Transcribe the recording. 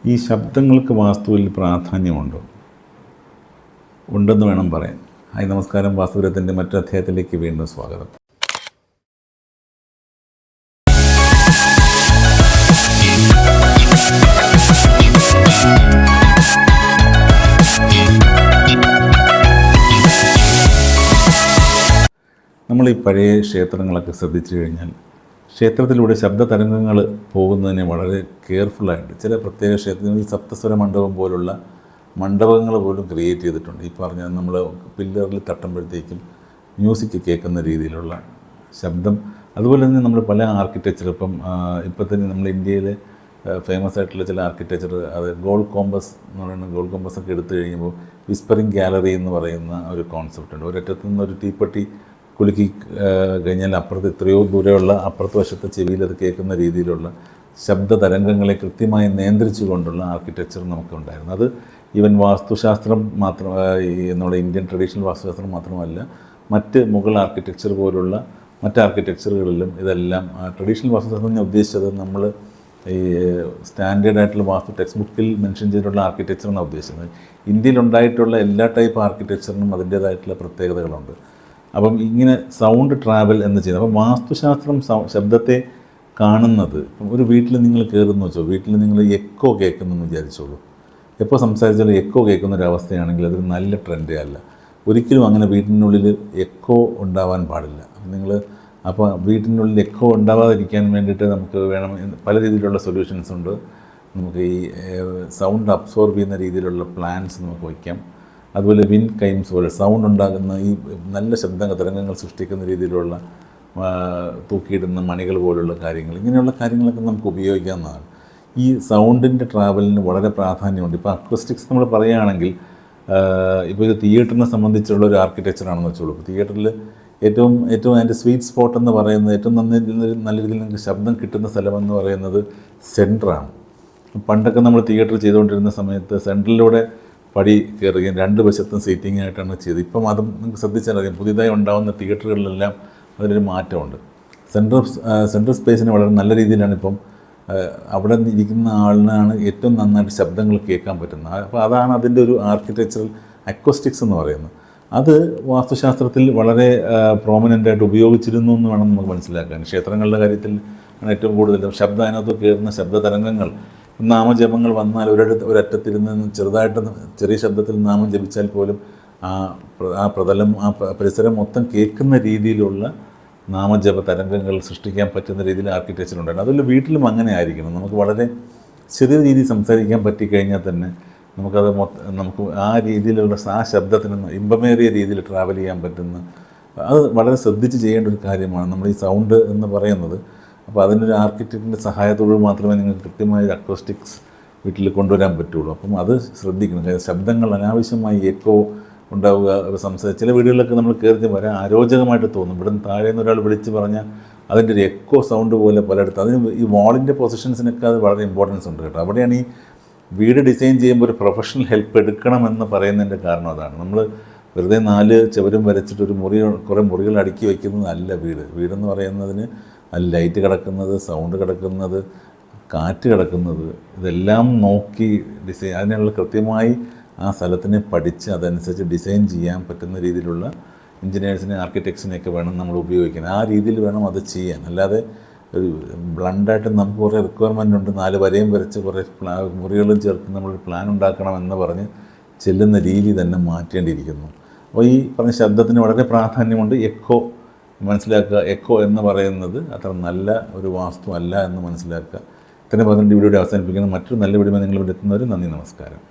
ഈ ശബ്ദങ്ങൾക്ക് വാസ്തുവിൽ പ്രാധാന്യമുണ്ടോ? ഉണ്ടെന്ന് വേണം പറയാൻ. ഹായ്, നമസ്കാരം. വാസ്തുവിരത്തിൻ്റെ മറ്റൊരു അധ്യായത്തിലേക്ക് വീണ്ടും സ്വാഗതം. നമ്മൾ ഈ പഴയ ക്ഷേത്രങ്ങളൊക്കെ ശ്രദ്ധിച്ചു കഴിഞ്ഞാൽ ക്ഷേത്രത്തിലൂടെ ശബ്ദ തരംഗങ്ങൾ പോകുന്നതിനെ വളരെ കെയർഫുള്ളായിട്ട് ചില പ്രത്യേക ക്ഷേത്രങ്ങളിൽ സപ്തസ്വര മണ്ഡപം പോലുള്ള മണ്ഡപങ്ങൾ പോലും ക്രിയേറ്റ് ചെയ്തിട്ടുണ്ട്. ഈ പറഞ്ഞ നമ്മൾ പില്ലറിൽ തട്ടുമ്പോഴത്തേക്കും മ്യൂസിക് കേൾക്കുന്ന രീതിയിലുള്ള ശബ്ദം. അതുപോലെ തന്നെ നമ്മൾ പല ആർക്കിടെക്ചർ ഇപ്പം തന്നെ നമ്മൾ ഇന്ത്യയിൽ ഫേമസ് ആയിട്ടുള്ള ചില ആർക്കിടെക്ചർ, അത് ഗോൾഡ് കോമ്പസ് എന്ന് പറയുന്ന ഗോൾഡ് കോമ്പസ് ഒക്കെ എടുത്തു കഴിയുമ്പോൾ വിസ്പറിങ് ഗാലറി എന്ന് പറയുന്ന ഒരു കോൺസെപ്റ്റ് ഉണ്ട്. ഒരറ്റത്തു നിന്ന് ഒരു തീപ്പെട്ടി കുലുക്കി കഴിഞ്ഞാൽ അപ്പുറത്ത് എത്രയോ ദൂരെയുള്ള അപ്പുറത്ത് വശത്തെ ചെവിയിൽ അത് കേൾക്കുന്ന രീതിയിലുള്ള ശബ്ദ തരംഗങ്ങളെ കൃത്യമായി നിയന്ത്രിച്ചു കൊണ്ടുള്ള ആർക്കിടെക്ചർ നമുക്കുണ്ടായിരുന്നു. അത് ഈവൻ വാസ്തുശാസ്ത്രം മാത്രം, നമ്മുടെ ഇന്ത്യൻ ട്രഡീഷണൽ വാസ്തുശാസ്ത്രം മാത്രമല്ല, മറ്റ് മുഗൾ ആർക്കിടെക്ചർ പോലുള്ള മറ്റ് ആർക്കിടെക്ചറുകളിലും ഇതെല്ലാം ട്രഡീഷണൽ വാസ്തുശാസ്ത്രം ഞാൻ ഉദ്ദേശിച്ചത് നമ്മൾ ഈ സ്റ്റാൻഡേർഡ് ആയിട്ടുള്ള വാസ്തു ടെക്സ്റ്റ് ബുക്കിൽ മെൻഷൻ ചെയ്തിട്ടുള്ള ആർക്കിടെക്ചർ എന്നാണ് ഉദ്ദേശിച്ചത്. ഇന്ത്യയിലുണ്ടായിട്ടുള്ള എല്ലാ ടൈപ്പ് ആർക്കിടെക്ചറിനും അതിൻ്റേതായിട്ടുള്ള പ്രത്യേകതകളുണ്ട്. അപ്പം ഇങ്ങനെ സൗണ്ട് ട്രാവൽ എന്ന് ചെയ്യുന്നത്, അപ്പം വാസ്തുശാസ്ത്രം ശബ്ദത്തെ കാണുന്നത്, ഒരു വീട്ടിൽ നിങ്ങൾ കയറുന്നു വെച്ചോ, വീട്ടിൽ നിങ്ങൾ എക്കോ കേൾക്കുന്നെന്ന് വിചാരിച്ചോളൂ. എപ്പോൾ സംസാരിച്ചാലും എക്കോ കേൾക്കുന്ന ഒരു അവസ്ഥയാണെങ്കിൽ അതൊരു നല്ല ട്രെൻഡേ അല്ല. ഒരിക്കലും അങ്ങനെ വീട്ടിനുള്ളിൽ എക്കോ ഉണ്ടാവാൻ പാടില്ല. അപ്പോൾ വീട്ടിനുള്ളിൽ എക്കോ ഉണ്ടാവാതിരിക്കാൻ വേണ്ടിയിട്ട് നമുക്ക് വേണം പല രീതിയിലുള്ള സൊല്യൂഷൻസ് ഉണ്ട്. നമുക്ക് ഈ സൗണ്ട് അബ്സോർബ് ചെയ്യുന്ന രീതിയിലുള്ള പ്ലാൻസ് നമുക്ക് വയ്ക്കാം. അതുപോലെ വിൻഡ് കൈംസ് പോലെ സൗണ്ട് ഉണ്ടാകുന്ന ഈ നല്ല ശബ്ദ തരംഗങ്ങൾ സൃഷ്ടിക്കുന്ന രീതിയിലുള്ള തൂക്കിയിടുന്ന മണികൾ പോലുള്ള കാര്യങ്ങൾ, ഇങ്ങനെയുള്ള കാര്യങ്ങളൊക്കെ നമുക്ക് ഉപയോഗിക്കാവുന്നതാണ്. ഈ സൗണ്ടിൻ്റെ ട്രാവലിന് വളരെ പ്രാധാന്യമുണ്ട്. ഇപ്പോൾ അക്വസ്റ്റിക്സ് നമ്മൾ പറയുകയാണെങ്കിൽ, ഇപ്പോൾ ഇത് തിയേറ്ററിനെ സംബന്ധിച്ചുള്ള ഒരു ആർക്കിടെക്ചറാണെന്ന് വെച്ചോളൂ. ഇപ്പോൾ തിയേറ്ററിൽ ഏറ്റവും അതിൻ്റെ സ്വീറ്റ് സ്പോട്ട് എന്ന് പറയുന്നത്, ഏറ്റവും നല്ല രീതിയിൽ നിങ്ങൾക്ക് ശബ്ദം കിട്ടുന്ന സ്ഥലമെന്ന് പറയുന്നത് സെൻറ്ററാണ്. പണ്ടൊക്കെ നമ്മൾ തിയേറ്റർ ചെയ്തുകൊണ്ടിരുന്ന സമയത്ത് സെൻറ്ററിലൂടെ പടി കയറുകയും രണ്ട് വശത്തും സീറ്റിംഗ് ആയിട്ടാണ് ചെയ്തത്. ഇപ്പം അതും നിങ്ങൾക്ക് ശ്രദ്ധിച്ചാൽ അറിയാം, പുതിയതായി ഉണ്ടാകുന്ന തിയേറ്ററുകളിലെല്ലാം അതിനൊരു മാറ്റമുണ്ട്. സെൻട്രൽ സ്പേസിന് വളരെ നല്ല രീതിയിലാണ് ഇപ്പം അവിടെ ഇരിക്കുന്ന ആളിനാണ് ഏറ്റവും നന്നായിട്ട് ശബ്ദങ്ങൾ കേൾക്കാൻ പറ്റുന്നത്. അപ്പോൾ അതാണ് അതിൻ്റെ ഒരു ആർക്കിടെക്ചറൽ അക്വസ്റ്റിക്സ് എന്ന് പറയുന്നത്. അത് വാസ്തുശാസ്ത്രത്തിൽ വളരെ പ്രോമിനൻ്റായിട്ട് ഉപയോഗിച്ചിരുന്നു എന്ന് വേണം നമുക്ക് മനസ്സിലാക്കാൻ. ക്ഷേത്രങ്ങളുടെ കാര്യത്തിൽ ആണ് ഏറ്റവും കൂടുതൽ ശബ്ദം, അതിനകത്ത് കയറുന്ന ശബ്ദ തരംഗങ്ങൾ, നാമജപങ്ങൾ വന്നാൽ ഒരറ്റത്തിരുന്ന് ചെറുതായിട്ട് ചെറിയ ശബ്ദത്തിൽ നാമം ജപിച്ചാൽ പോലും ആ പ്രതലം, ആ പരിസരം മൊത്തം കേൾക്കുന്ന രീതിയിലുള്ള നാമജപ തരംഗങ്ങൾ സൃഷ്ടിക്കാൻ പറ്റുന്ന രീതിയിൽ ആർക്കിടെക്ചർ ഉണ്ടായിരുന്നു. അതുപോലെ വീട്ടിലും അങ്ങനെ ആയിരിക്കണം. നമുക്ക് വളരെ ചെറിയ രീതിയിൽ സംസാരിക്കാൻ പറ്റിക്കഴിഞ്ഞാൽ തന്നെ നമുക്ക് ആ രീതിയിലുള്ള ആ ശബ്ദത്തിന് ഇമ്പമേറിയ രീതിയിൽ ട്രാവൽ ചെയ്യാൻ പറ്റുന്ന, അത് വളരെ ശ്രദ്ധിച്ച് ചെയ്യേണ്ട ഒരു കാര്യമാണ് നമ്മൾ ഈ സൗണ്ട് എന്ന് പറയുന്നത്. അപ്പോൾ അതിനൊരു ആർക്കിടെക്റ്റിൻ്റെ സഹായത്തോട് മാത്രമേ നിങ്ങൾക്ക് കൃത്യമായ അക്വസ്റ്റിക്സ് വീട്ടിൽ കൊണ്ടുവരാൻ പറ്റുള്ളൂ. അപ്പം അത് ശ്രദ്ധിക്കണം. ശബ്ദങ്ങൾ അനാവശ്യമായി എക്കോ ഉണ്ടാവുക, ചില വീടുകളിലൊക്കെ നമ്മൾ കയറി വരാൻ അരോചകമായിട്ട് തോന്നും. ഇവിടെ നിന്ന് താഴെ നിന്ന് ഒരാൾ വിളിച്ച് പറഞ്ഞാൽ അതിൻ്റെ ഒരു എക്കോ സൗണ്ട് പോലെ പലയിടത്ത്. അതിന് ഈ വാളിൻ്റെ പൊസിഷൻസിനൊക്കെ അത് വളരെ ഇമ്പോർട്ടൻസ് ഉണ്ട് കേട്ടോ. അവിടെയാണ് ഈ വീട് ഡിസൈൻ ചെയ്യുമ്പോൾ ഒരു പ്രൊഫഷണൽ ഹെൽപ്പ് എടുക്കണമെന്ന് പറയുന്നതിൻ്റെ കാരണം അതാണ്. നമ്മൾ വെറുതെ 4 ചുവരും വരച്ചിട്ട് ഒരു കുറേ മുറികൾ അടുക്കി വയ്ക്കുന്നതല്ല വീടെന്ന് പറയുന്നതിന്. അതിൽ ലൈറ്റ് കിടക്കുന്നത്, സൗണ്ട് കിടക്കുന്നത്, കാറ്റ് കിടക്കുന്നത്, ഇതെല്ലാം നോക്കി ഡിസൈൻ, അതിനുള്ള കൃത്യമായി ആ സ്ഥലത്തിനെ പഠിച്ച് അതനുസരിച്ച് ഡിസൈൻ ചെയ്യാൻ പറ്റുന്ന രീതിയിലുള്ള എൻജിനീയേഴ്സിനെ, ആർക്കിടെക്ട്സിനെയൊക്കെ വേണം നമ്മൾ ഉപയോഗിക്കാൻ. ആ രീതിയിൽ വേണം അത് ചെയ്യാൻ. അല്ലാതെ ഒരു ബ്ലണ്ടായിട്ട് നമുക്ക് കുറേ റിക്വയർമെൻ്റ് ഉണ്ട്, 4 വരയും വരച്ച് കുറേ മുറികളും ചേർത്ത് നമ്മളൊരു പ്ലാൻ ഉണ്ടാക്കണമെന്ന് പറഞ്ഞ് ചെല്ലുന്ന രീതി തന്നെ മാറ്റേണ്ടിയിരിക്കുന്നു. അപ്പോൾ ഈ പറഞ്ഞ ശബ്ദത്തിന് വളരെ പ്രാധാന്യമുണ്ട്. എക്കോ മനസ്സിലാക്കുക. എക്കോ എന്ന് പറയുന്നത് അത്ര നല്ല ഒരു വാസ്തു അല്ല എന്ന് മനസ്സിലാക്കുക. ഇത്രയും പറഞ്ഞിട്ട് വീഡിയോ അവസാനിപ്പിക്കുന്നത്. മറ്റൊരു നല്ല വീഡിയോ നിങ്ങൾ ഇവിടെ എത്തുന്നവർ നന്ദി, നമസ്കാരം.